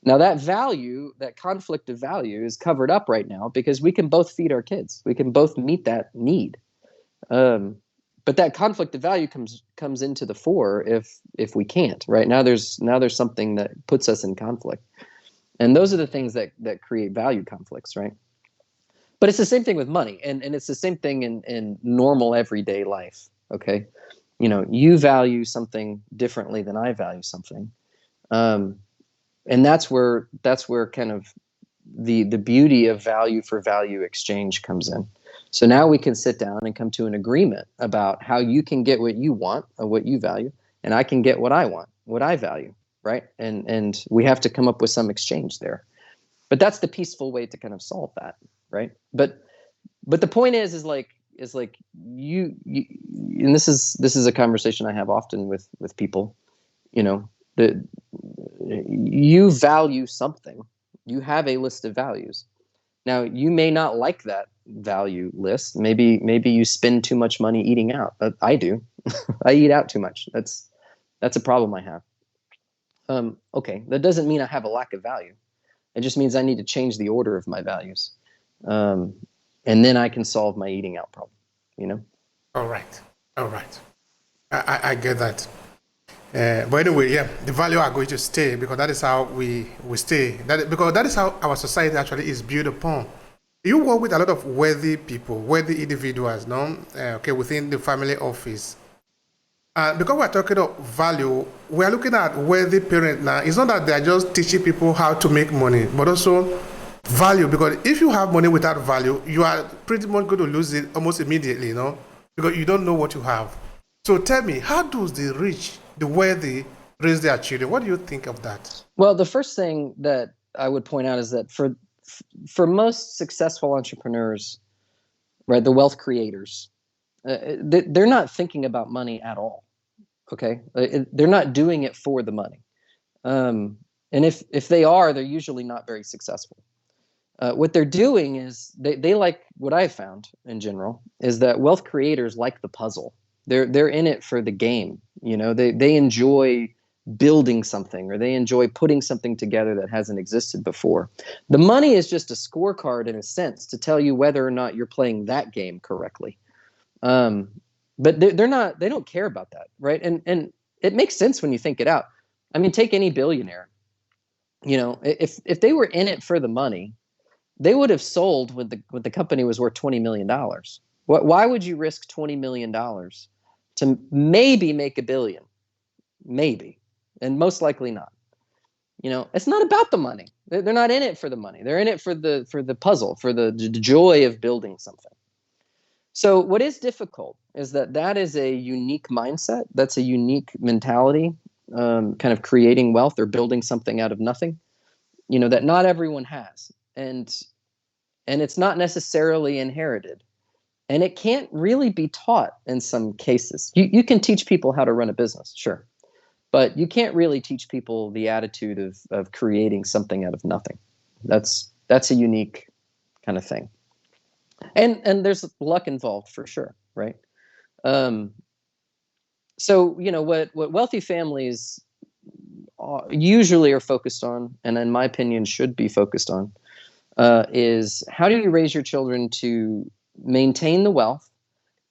Now that value, that conflict of value is covered up right now because we can both feed our kids. We can both meet that need. But that conflict of value comes into the fore if we can't, right? Now there's something that puts us in conflict. And those are the things that create value conflicts, right? But it's the same thing with money, and it's the same thing in normal everyday life. Okay. You value something differently than I value something. And that's where kind of the beauty of value for value exchange comes in. So now we can sit down and come to an agreement about how you can get what you want or what you value, and I can get what I want, what I value, right? And we have to come up with some exchange there. But that's the peaceful way to kind of solve that, right? But the point is like you and this is a conversation I have often with people, that you value something. You have a list of values. Now, you may not like that value list. Maybe you spend too much money eating out. I do. I eat out too much. That's a problem I have. Okay, that doesn't mean I have a lack of value. It just means I need to change the order of my values. And then I can solve my eating out problem, All right. I get that. But anyway, yeah, the value are going to stay because that is how we stay. Because that is how our society actually is built upon. You work with a lot of wealthy people, wealthy individuals, no? Within the family office. Because we're talking about value, we're looking at wealthy parents now. It's not that they're just teaching people how to make money, but also value. Because if you have money without value, you are pretty much going to lose it almost immediately, because you don't know what you have. So tell me, how does the rich, the wealthy, raise their children? What do you think of that? Well, the first thing that I would point out is that for most successful entrepreneurs, right, the wealth creators, they're not thinking about money at all. Okay, they're not doing it for the money, and if they are, they're usually not very successful. What they're doing is they like, what I've found in general is that wealth creators like the puzzle. They're in it for the game. They enjoy building something, or they enjoy putting something together that hasn't existed before. The money is just a scorecard in a sense to tell you whether or not you're playing that game correctly. But they're not. They don't care about that, right? And it makes sense when you think it out. I mean, take any billionaire. If they were in it for the money, they would have sold when the company was worth $20 million. Why would you risk $20 million to maybe make $1 billion? Maybe, and most likely not. It's not about the money. They're not in it for the money. They're in it for the puzzle, for the joy of building something. So what is difficult is that is a unique mindset. That's a unique mentality, kind of creating wealth or building something out of nothing, that not everyone has. And it's not necessarily inherited. And it can't really be taught in some cases. You can teach people how to run a business, sure. But you can't really teach people the attitude of creating something out of nothing. That's a unique kind of thing. And there's luck involved for sure, right? So what wealthy families usually are focused on, and in my opinion should be focused on, is how do you raise your children to maintain the wealth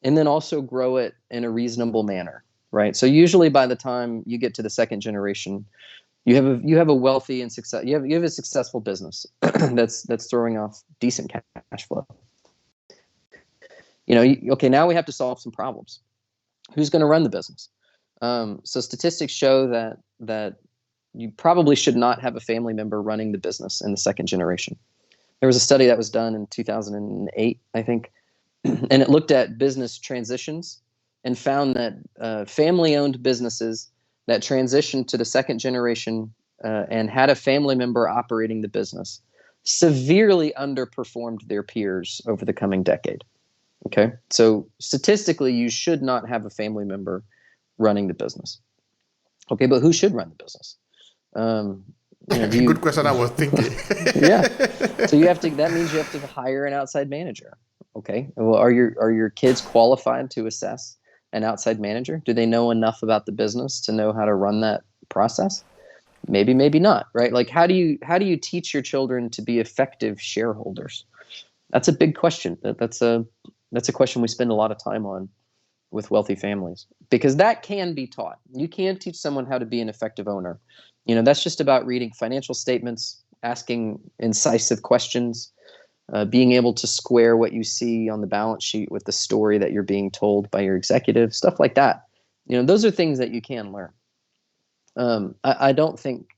and then also grow it in a reasonable manner, right? So usually by the time you get to the second generation, you have a wealthy and success. You have a successful business that's throwing off decent cash flow. Okay, now we have to solve some problems. Who's going to run the business? So statistics show that you probably should not have a family member running the business in the second generation. There was a study that was done in 2008, I think, and it looked at business transitions and found that family-owned businesses that transitioned to the second generation and had a family member operating the business severely underperformed their peers over the coming decade. Okay, so statistically, you should not have a family member running the business. Okay, but who should run the business? Good question. I was thinking. Yeah, so that means you have to hire an outside manager. Okay, well, are your kids qualified to assess an outside manager? Do they know enough about the business to know how to run that process? Maybe not. Right? Like, how do you teach your children to be effective shareholders? That's a big question. That's a question we spend a lot of time on with wealthy families, because that can be taught. You can teach someone how to be an effective owner. That's just about reading financial statements, asking incisive questions, being able to square what you see on the balance sheet with the story that you're being told by your executive, stuff like that. Those are things that you can learn. I don't think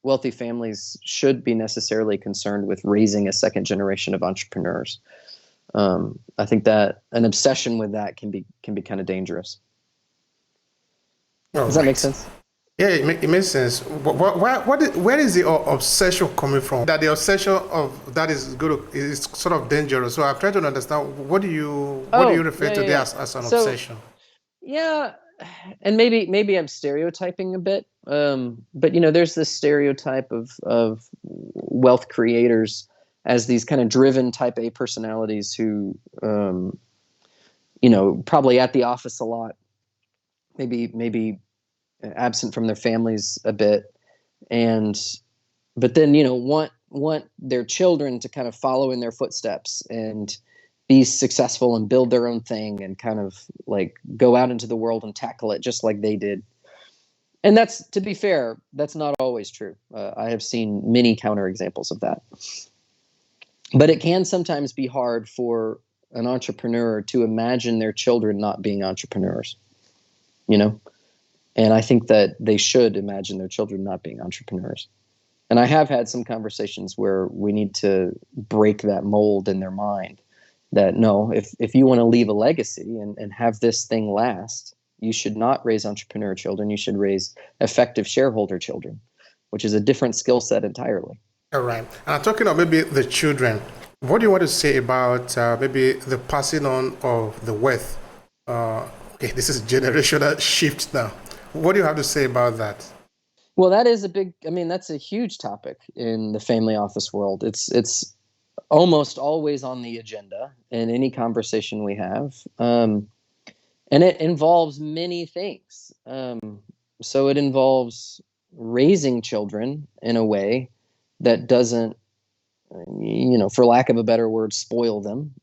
wealthy families should be necessarily concerned with raising a second generation of entrepreneurs. I think that an obsession with that can be kind of dangerous. Does that make sense? Yeah, it makes sense. Where is the obsession coming from? That the obsession of that is sort of dangerous. So I'm trying to understand what do you refer to there as an obsession? Yeah, and maybe I'm stereotyping a bit, but there's this stereotype of wealth creators as these kind of driven type A personalities who, probably at the office a lot, maybe absent from their families a bit, but then want their children to kind of follow in their footsteps and be successful and build their own thing and kind of like go out into the world and tackle it just like they did. And that's, to be fair, that's not always true. I have seen many counterexamples of that. But it can sometimes be hard for an entrepreneur to imagine their children not being entrepreneurs, And I think that they should imagine their children not being entrepreneurs. And I have had some conversations where we need to break that mold in their mind that, no, if you want to leave a legacy and have this thing last, you should not raise entrepreneur children. You should raise effective shareholder children, which is a different skill set entirely. All right. And I'm talking about maybe the children. What do you want to say about maybe the passing on of the wealth? Okay, this is generational shift now. What do you have to say about that? Well, that's a huge topic in the family office world. It's almost always on the agenda in any conversation we have. And it involves many things. So it involves raising children in a way that doesn't, for lack of a better word, spoil them.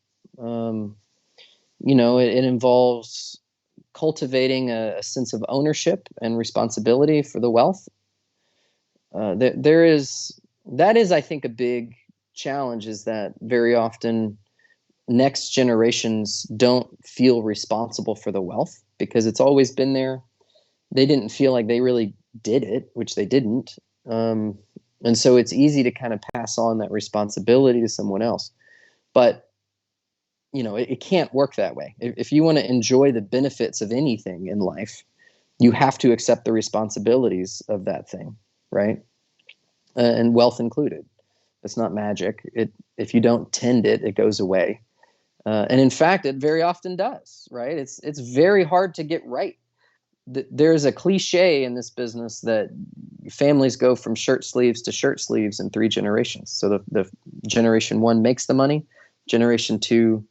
It involves cultivating a sense of ownership and responsibility for the wealth. That is, I think, a big challenge, is that very often next generations don't feel responsible for the wealth because it's always been there. They didn't feel like they really did it, which they didn't. And so it's easy to kind of pass on that responsibility to someone else. But, it can't work that way. If you want to enjoy the benefits of anything in life, you have to accept the responsibilities of that thing, right? And wealth included. It's not magic. If you don't tend it, it goes away. And in fact, it very often does, right? It's very hard to get right. There's a cliche in this business that families go from shirt sleeves to shirt sleeves in 3 generations. So the generation 1 makes the money, generation 2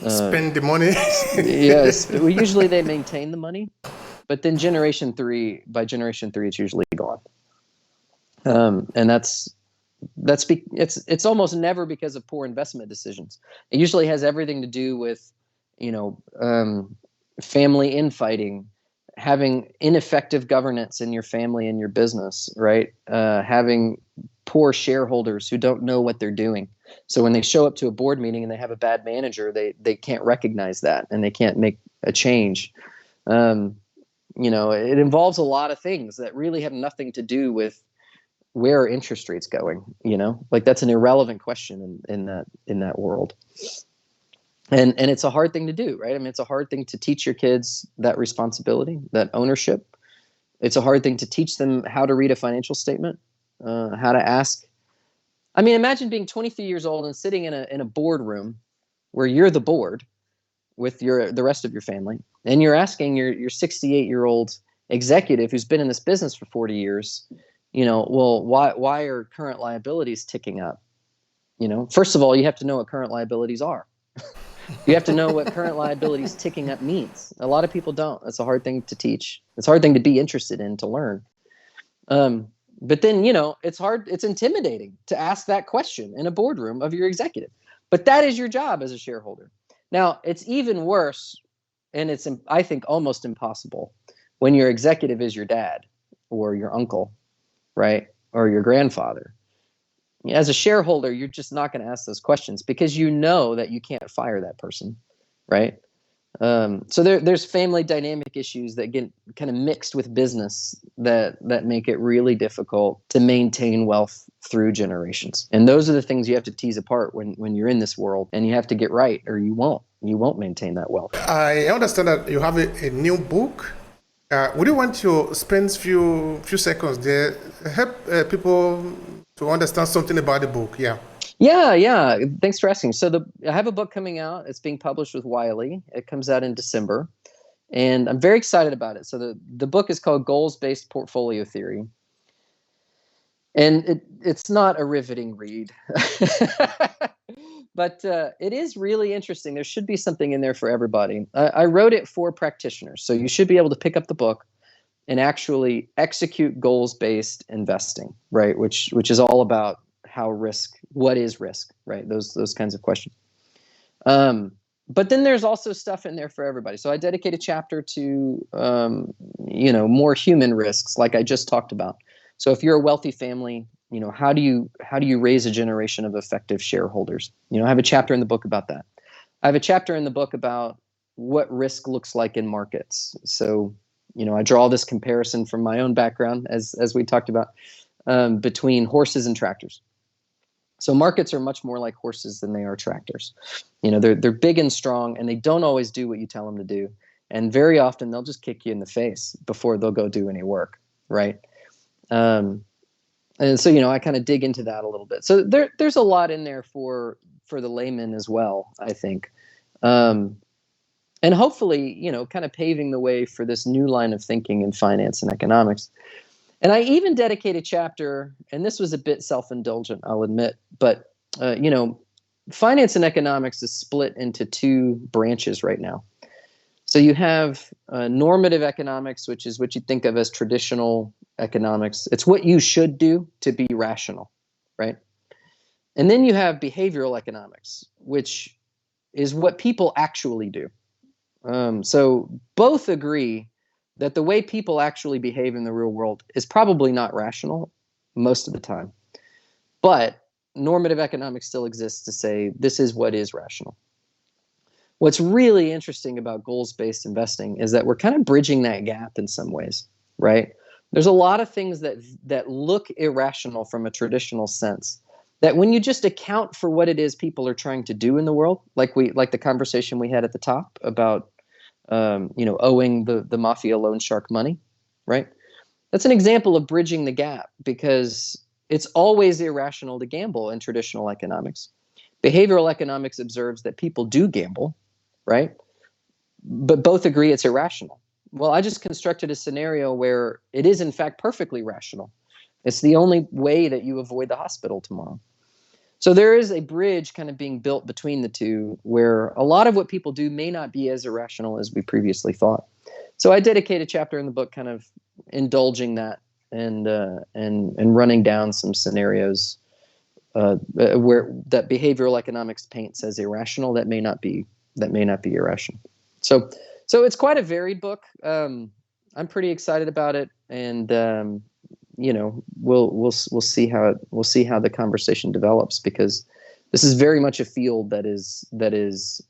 spend the money. yes, usually they maintain the money, but then by generation 3, it's usually gone. And it's almost never because of poor investment decisions. It usually has everything to do with, family infighting, having ineffective governance in your family and your business, right? Having poor shareholders who don't know what they're doing. So when they show up to a board meeting and they have a bad manager, they can't recognize that and they can't make a change. It involves a lot of things that really have nothing to do with where are interest rates going, like that's an irrelevant question in that world. And it's a hard thing to do, right? I mean, it's a hard thing to teach your kids that responsibility, that ownership. It's a hard thing to teach them how to read a financial statement, how to ask. I mean, imagine being 23 years old and sitting in a boardroom where you're the board with the rest of your family, and you're asking your 68-year-old executive who's been in this business for 40 years, well, why are current liabilities ticking up? First of all, you have to know what current liabilities are. You have to know what current liabilities ticking up means. A lot of people don't. That's a hard thing to teach. It's a hard thing to be interested in, to learn. But then, it's hard. It's intimidating to ask that question in a boardroom of your executive. But that is your job as a shareholder. Now, it's even worse, and it's, I think, almost impossible when your executive is your dad or your uncle, right? Or your grandfather. As a shareholder, you're just not going to ask those questions because you know that you can't fire that person, right? So there's family dynamic issues that get kind of mixed with business that make it really difficult to maintain wealth through generations. And those are the things you have to tease apart when you're in this world, and you have to get right, or you won't maintain that wealth. I understand that you have a new book. Would you want to spend few seconds there, help people to understand something about the book? Yeah. Thanks for asking. So I have a book coming out. It's being published with Wiley. It comes out in December, and I'm very excited about it. So the book is called Goals-Based Portfolio Theory, and it's not a riveting read, but it is really interesting. There should be something in there for everybody. I wrote it for practitioners, so you should be able to pick up the book and actually execute goals-based investing, right? Which is all about what is risk, right? Those kinds of questions. But then there's also stuff in there for everybody. So I dedicate a chapter to, more human risks, like I just talked about. So if you're a wealthy family, how do you raise a generation of effective shareholders? I have a chapter in the book about that. I have a chapter in the book about what risk looks like in markets. So, I draw this comparison from my own background, as we talked about, between horses and tractors. So markets are much more like horses than they are tractors. They're big and strong, and they don't always do what you tell them to do. And very often they'll just kick you in the face before they'll go do any work, right? And so, I kind of dig into that a little bit. So there's a lot in there for the layman as well, I think. And hopefully, kind of paving the way for this new line of thinking in finance and economics. And I even dedicate a chapter, and this was a bit self-indulgent, I'll admit, but, finance and economics is split into 2 branches right now. So you have normative economics, which is what you think of as traditional economics. It's what you should do to be rational, right? And then you have behavioral economics, which is what people actually do. So both agree that the way people actually behave in the real world is probably not rational most of the time. But normative economics still exists to say this is what is rational. What's really interesting about goals-based investing is that we're kind of bridging that gap in some ways, right? There's a lot of things that look irrational from a traditional sense, that when you just account for what it is people are trying to do in the world, like the conversation we had at the top about owing the mafia loan shark money, right? That's an example of bridging the gap, because it's always irrational to gamble in traditional economics. Behavioral economics observes that people do gamble, right? But both agree it's irrational. Well, I just constructed a scenario where it is in fact perfectly rational. It's the only way that you avoid the hospital tomorrow. So there is a bridge kind of being built between the two, where a lot of what people do may not be as irrational as we previously thought. So I dedicate a chapter in the book kind of indulging that and running down some scenarios where that behavioral economics paints as irrational that may not be irrational. So it's quite a varied book. I'm pretty excited about it, and we'll see how the conversation develops, because this is very much a field that is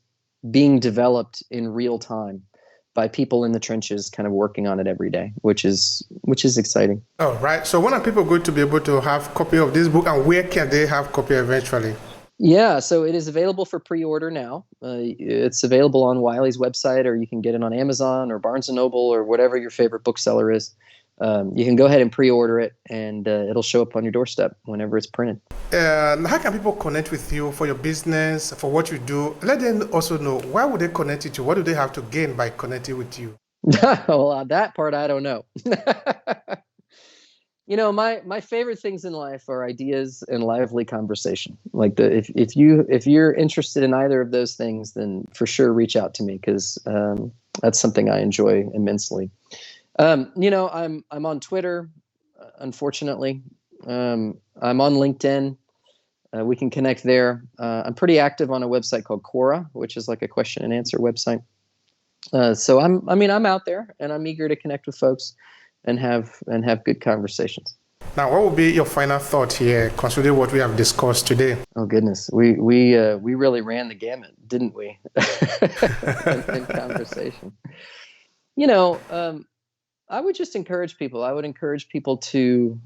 being developed in real time by people in the trenches, kind of working on it every day, which is exciting. All right. So when are people going to be able to have a copy of this book, and where can they have a copy eventually? Yeah, so it is available for pre-order now. It's available on Wiley's website, or you can get it on Amazon or Barnes & Noble or whatever your favorite bookseller is. You can go ahead and pre-order it, and it'll show up on your doorstep whenever it's printed. How can people connect with you for your business, for what you do? Let them also know, why would they connect with you? What do they have to gain by connecting with you? Well, that part I don't know. My favorite things in life are ideas and lively conversation. Like if you're interested in either of those things, then for sure reach out to me, because that's something I enjoy immensely. I'm on Twitter, unfortunately. I'm on LinkedIn. We can connect there. I'm pretty active on a website called Quora, which is like a question and answer website. So I'm out there, and I'm eager to connect with folks and have good conversations. Now, what would be your final thought here, considering what we have discussed today? Oh goodness, we really ran the gamut, didn't we? in conversation. I would just encourage people. I would encourage people to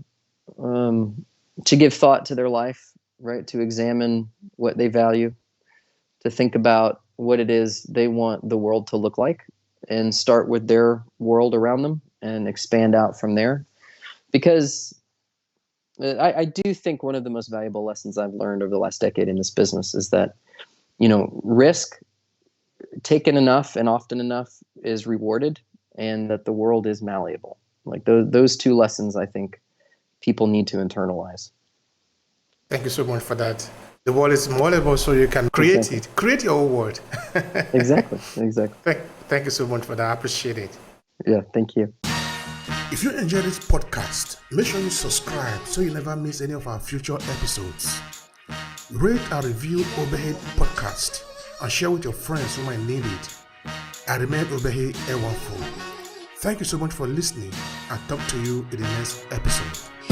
give thought to their life, right? To examine what they value, to think about what it is they want the world to look like, and start with their world around them and expand out from there. Because I do think one of the most valuable lessons I've learned over the last decade in this business is that, risk taken enough and often enough is rewarded, and that the world is malleable. Like those two lessons, I think people need to internalize. Thank you so much for that. The world is malleable, so you can create it. Create your own world. Exactly. Thank you so much for that. I appreciate it. Yeah, thank you. If you enjoyed this podcast, make sure you subscribe so you never miss any of our future episodes. Rate and review Obehi Podcast and share with your friends who might need it. I remain Obehi Ewafo. Thank you so much for listening, and talk to you in the next episode.